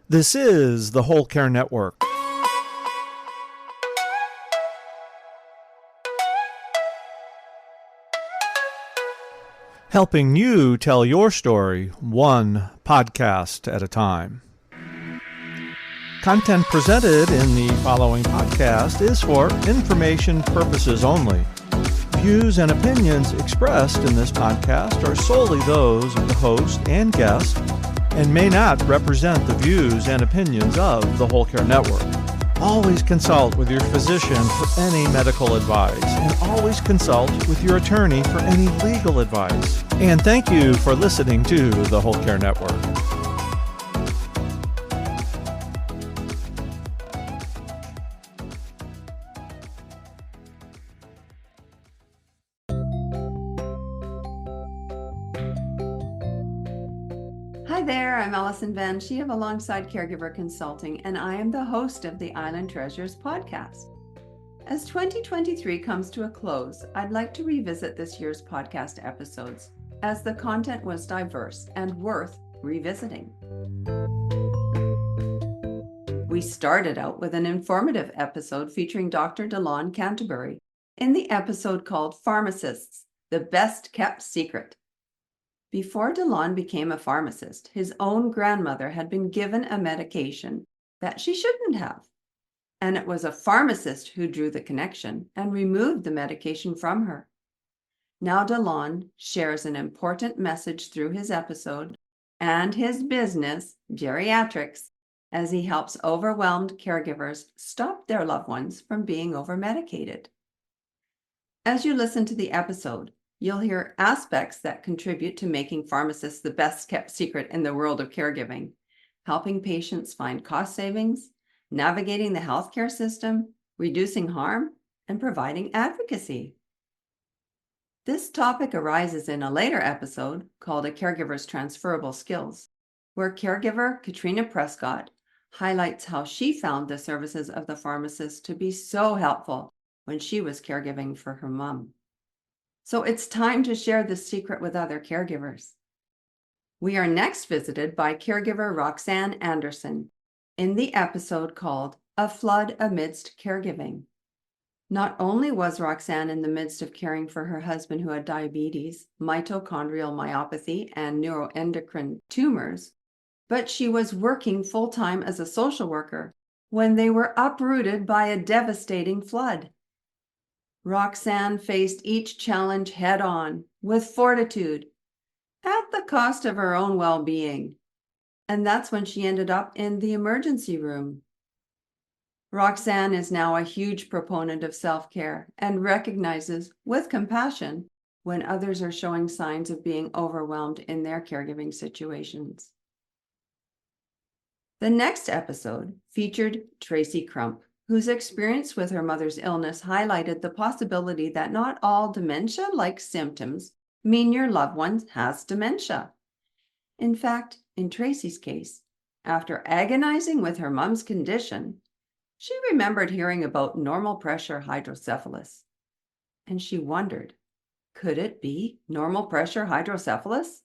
This is the Whole Care Network. Helping you tell your story one podcast at a time. Content presented in the following podcast is for information purposes only. Views and opinions expressed in this podcast are solely those of the host and guest and may not represent the views and opinions of the Whole Care Network. Always consult with your physician for any medical advice, and always consult with your attorney for any legal advice. And thank you for listening to the Whole Care Network. Hi there, I'm Allison Van Schie alongside Caregiver Consulting, and I am the host of the Island Treasures podcast. As 2023 comes to a close, I'd like to revisit this year's podcast episodes, as the content was diverse and worth revisiting. We started out with an informative episode featuring Dr. Delon Canterbury in the episode called Pharmacists, the Best Kept Secret. Before Delon became a pharmacist, his own grandmother had been given a medication that she shouldn't have. And it was a pharmacist who drew the connection and removed the medication from her. Now Delon shares an important message through his episode and his business, geriatrics, as he helps overwhelmed caregivers stop their loved ones from being over-medicated. As you listen to the episode, you'll hear aspects that contribute to making pharmacists the best kept secret in the world of caregiving, helping patients find cost savings, navigating the healthcare system, reducing harm, and providing advocacy. This topic arises in a later episode called A Caregiver's Transferable Skills, where caregiver Katrina Prescott highlights how she found the services of the pharmacist to be so helpful when she was caregiving for her mom. So it's time to share this secret with other caregivers. We are next visited by caregiver Roxane Anderson in the episode called A Flood Amidst Caregiving. Not only was Roxane in the midst of caring for her husband who had diabetes, mitochondrial myopathy, and neuroendocrine tumors, but she was working full-time as a social worker when they were uprooted by a devastating flood. Roxane faced each challenge head-on with fortitude at the cost of her own well-being. And that's when she ended up in the emergency room. Roxane is now a huge proponent of self-care and recognizes with compassion when others are showing signs of being overwhelmed in their caregiving situations. The next episode featured Tracy Crump, whose experience with her mother's illness highlighted the possibility that not all dementia-like symptoms mean your loved one has dementia. In fact, in Tracy's case, after agonizing with her mom's condition, she remembered hearing about normal pressure hydrocephalus. And she wondered, could it be normal pressure hydrocephalus?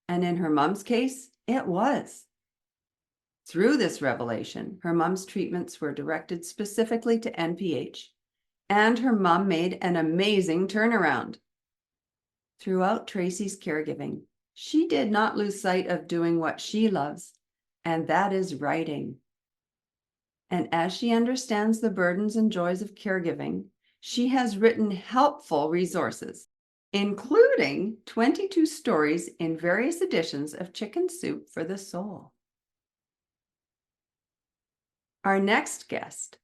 And in her mom's case, it was. Through this revelation, her mom's treatments were directed specifically to NPH, and her mom made an amazing turnaround. Throughout Tracy's caregiving, she did not lose sight of doing what she loves, and that is writing. And as she understands the burdens and joys of caregiving, she has written helpful resources, including 22 stories in various editions of Chicken Soup for the Soul. Our next guest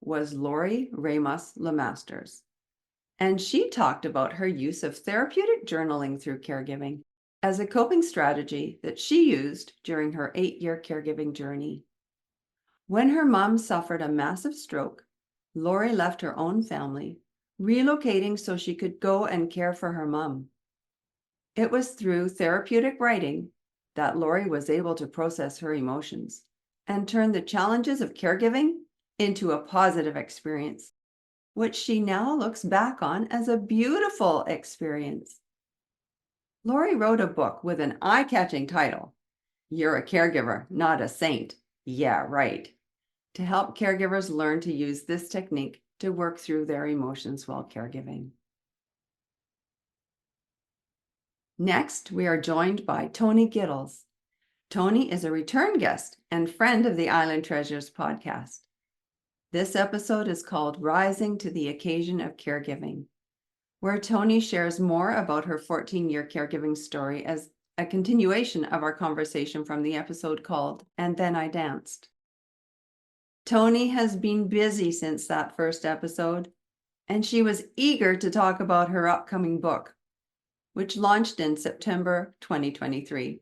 was Lori Ramos Lemasters, and she talked about her use of therapeutic journaling through caregiving as a coping strategy that she used during her 8-year caregiving journey. When her mom suffered a massive stroke, Lori left her own family, relocating so she could go and care for her mom. It was through therapeutic writing that Lori was able to process her emotions and turn the challenges of caregiving into a positive experience, which she now looks back on as a beautiful experience. Lori wrote a book with an eye-catching title, You're a caregiver, not a saint. Yeah, right. To help caregivers learn to use this technique to work through their emotions while caregiving. Next, we are joined by Toni Gitles. Toni is a return guest and friend of the Island Treasures podcast. This episode is called Rising to the Occasion of Caregiving, where Toni shares more about her 14-year caregiving story as a continuation of our conversation from the episode called And Then I Danced. Toni has been busy since that first episode, and she was eager to talk about her upcoming book, which launched in September 2023,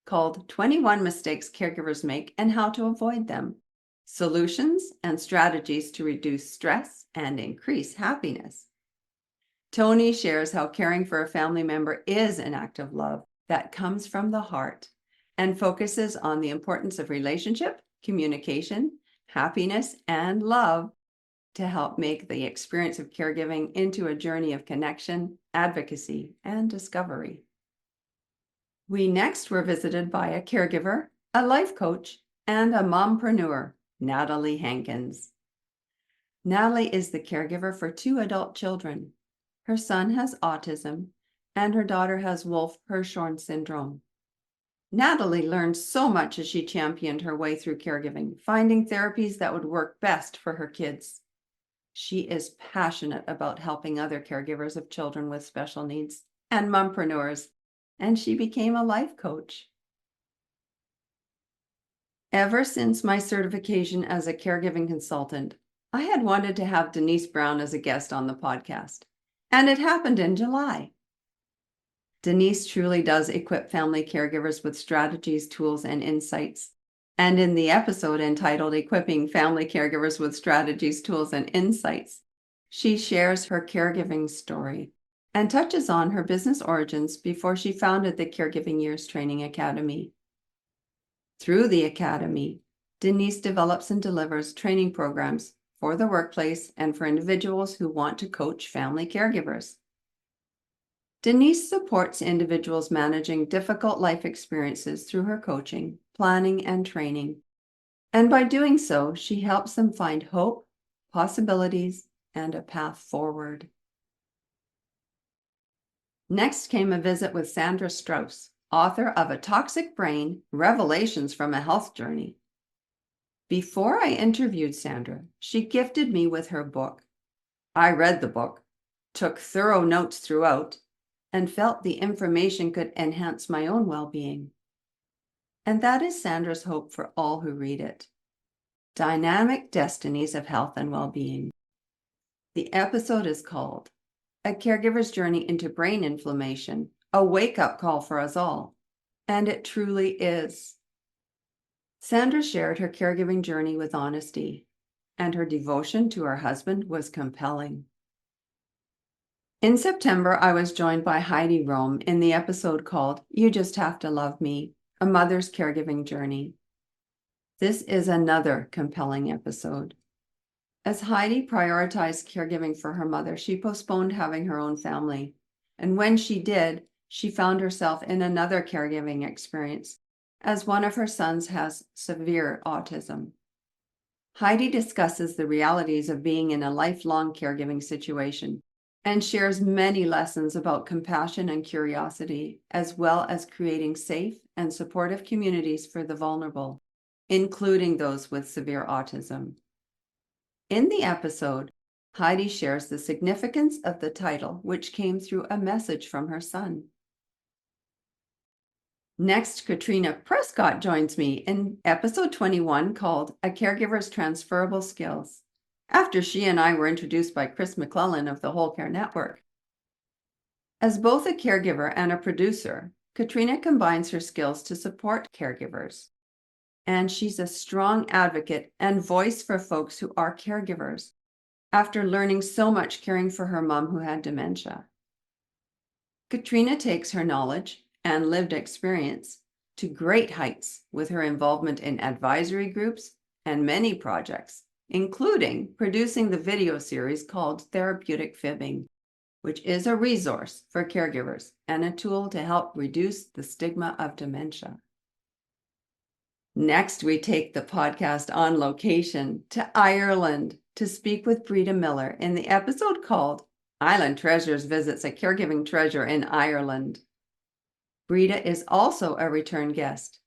called 21 Mistakes Caregivers Make and How to Avoid Them: Solutions and Strategies to Reduce Stress and Increase Happiness. Toni shares how caring for a family member is an act of love that comes from the heart and focuses on the importance of relationship, communication, happiness, and love to help make the experience of caregiving into a journey of connection, advocacy, and discovery. We next were visited by a caregiver, a life coach, and a mompreneur, Natalie Hankins. Natalie is the caregiver for 2 adult children. Her son has autism, and her daughter has Wolff-Hirschhorn syndrome. Natalie learned so much as she championed her way through caregiving, finding therapies that would work best for her kids. She is passionate about helping other caregivers of children with special needs and mompreneurs, and she became a life coach. Ever since my certification as a caregiving consultant, I had wanted to have Denise Brown as a guest on the podcast, and it happened in July. Denise truly does equip family caregivers with strategies, tools, and insights. And in the episode entitled Equipping Family Caregivers with Strategies, Tools, and Insights, she shares her caregiving story and touches on her business origins before she founded the Caregiving Years Training Academy. Through the Academy, Denise develops and delivers training programs for the workplace and for individuals who want to coach family caregivers. Denise supports individuals managing difficult life experiences through her coaching, planning, and training. And by doing so, she helps them find hope, possibilities, and a path forward. Next came a visit with Sandra Strauss, author of A Toxic Brain: Revelations from a Health Journey. Before I interviewed Sandra, she gifted me with her book. I read the book, took thorough notes throughout, and felt the information could enhance my own well-being. And that is Sandra's hope for all who read it. Dynamic Destinies of Health and Well-being. The episode is called A Caregiver's Journey into Brain Inflammation, a wake-up call for us all. And it truly is. Sandra shared her caregiving journey with honesty, and her devotion to her husband was compelling. In September, I was joined by Heidi Rome in the episode called You Just Have to Love Me: A Mother's Caregiving Journey. This is another compelling episode. As Heidi prioritized caregiving for her mother, she postponed having her own family. And when she did, she found herself in another caregiving experience, as one of her sons has severe autism. Heidi discusses the realities of being in a lifelong caregiving situation and shares many lessons about compassion and curiosity, as well as creating safe and supportive communities for the vulnerable, including those with severe autism. In the episode, Heidi shares the significance of the title, which came through a message from her son. Next, Katrina Prescott joins me in episode 21 called A Caregiver's Transferable Skills, after she and I were introduced by Chris McClellan of the Whole Care Network. As both a caregiver and a producer, Katrina combines her skills to support caregivers. And she's a strong advocate and voice for folks who are caregivers, after learning so much caring for her mom who had dementia. Katrina takes her knowledge and lived experience to great heights with her involvement in advisory groups and many projects, including producing the video series called Therapeutic Fibbing, which is a resource for caregivers and a tool to help reduce the stigma of dementia. Next, we take the podcast on location to Ireland to speak with Breda Miller in the episode called Island Treasures Visits a Caregiving Treasure in Ireland. Breda is also a return guest,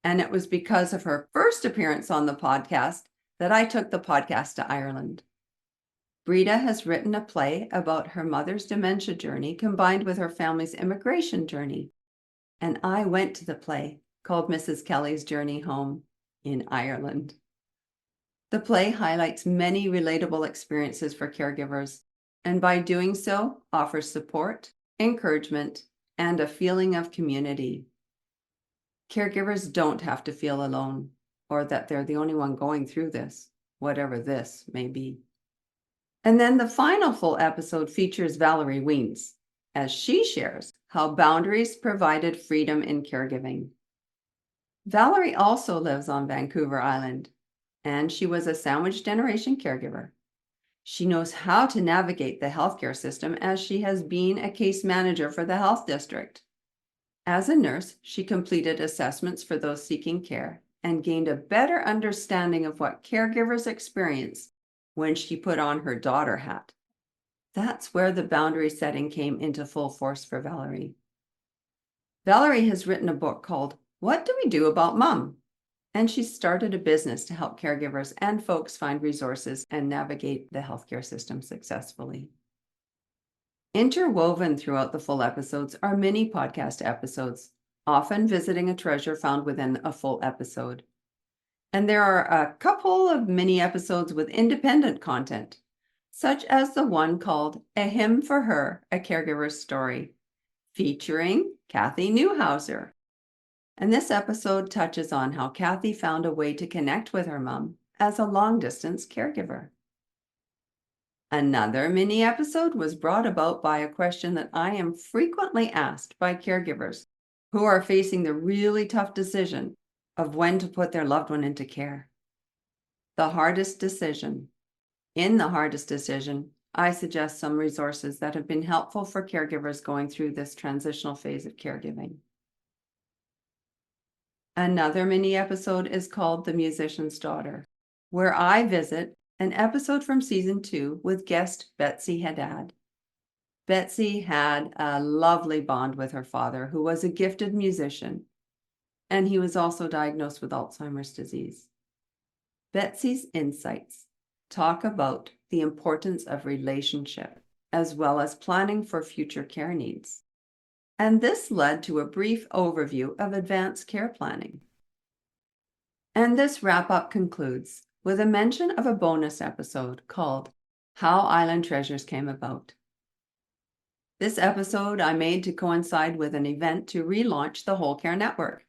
and it was because of her first appearance on the podcast that I took the podcast to Ireland. Breda has written a play about her mother's dementia journey combined with her family's immigration journey, and I went to the play called Mrs. Kelly's Journey Home in Ireland. The play highlights many relatable experiences for caregivers, and by doing so, offers support, encouragement, and a feeling of community. Caregivers don't have to feel alone, or that they're the only one going through this, whatever this may be. And then the final full episode features Valerie Weems, as she shares how boundaries provided freedom in caregiving. Valerie also lives on Vancouver Island, and she was a sandwich generation caregiver. She knows how to navigate the healthcare system as she has been a case manager for the health district. As a nurse, she completed assessments for those seeking care and gained a better understanding of what caregivers experience when she put on her daughter hat. That's where the boundary setting came into full force for Valerie. Valerie has written a book called What Do We Do About Mom? And she started a business to help caregivers and folks find resources and navigate the healthcare system successfully. Interwoven throughout the full episodes are mini podcast episodes, often visiting a treasure found within a full episode. And there are a couple of mini episodes with independent content, such as the one called A Hymn for Her, a Caregiver's Story, featuring Kathy Newhouser. And this episode touches on how Kathy found a way to connect with her mom as a long-distance caregiver. Another mini episode was brought about by a question that I am frequently asked by caregivers who are facing the really tough decision of when to put their loved one into care. The hardest decision. In the hardest decision, I suggest some resources that have been helpful for caregivers going through this transitional phase of caregiving. Another mini episode is called The Musician's Daughter, where I visit an episode from season 2 with guest Betsy Haddad. Betsy had a lovely bond with her father, who was a gifted musician, and he was also diagnosed with Alzheimer's disease. Betsy's insights talk about the importance of relationship, as well as planning for future care needs. And this led to a brief overview of advanced care planning. And this wrap-up concludes with a mention of a bonus episode called How Island Treasures Came About. This episode I made to coincide with an event to relaunch the Whole Care Network.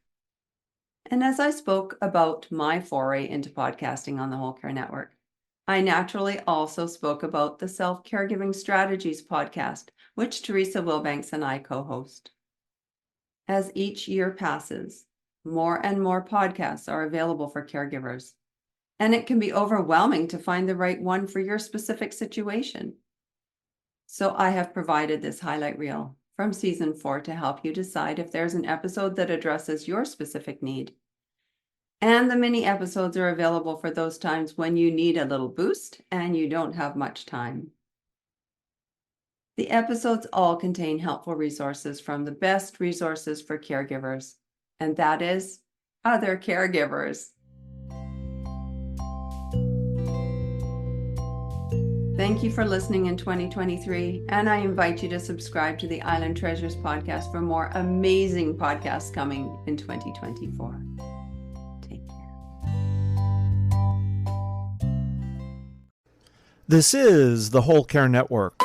And as I spoke about my foray into podcasting on the Whole Care Network, I naturally also spoke about the Self-Caregiving Strategies podcast, which Teresa Wilbanks and I co-host. As each year passes, more and more podcasts are available for caregivers, and it can be overwhelming to find the right one for your specific situation. So I have provided this highlight reel from season 4 to help you decide if there's an episode that addresses your specific need. And the mini episodes are available for those times when you need a little boost and you don't have much time. The episodes all contain helpful resources from the best resources for caregivers, and that is other caregivers. Thank you for listening in 2023, and I invite you to subscribe to the Island Treasures podcast for more amazing podcasts coming in 2024. Take care. This is the Whole Care Network.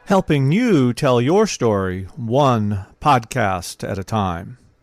Helping you tell your story one podcast at a time.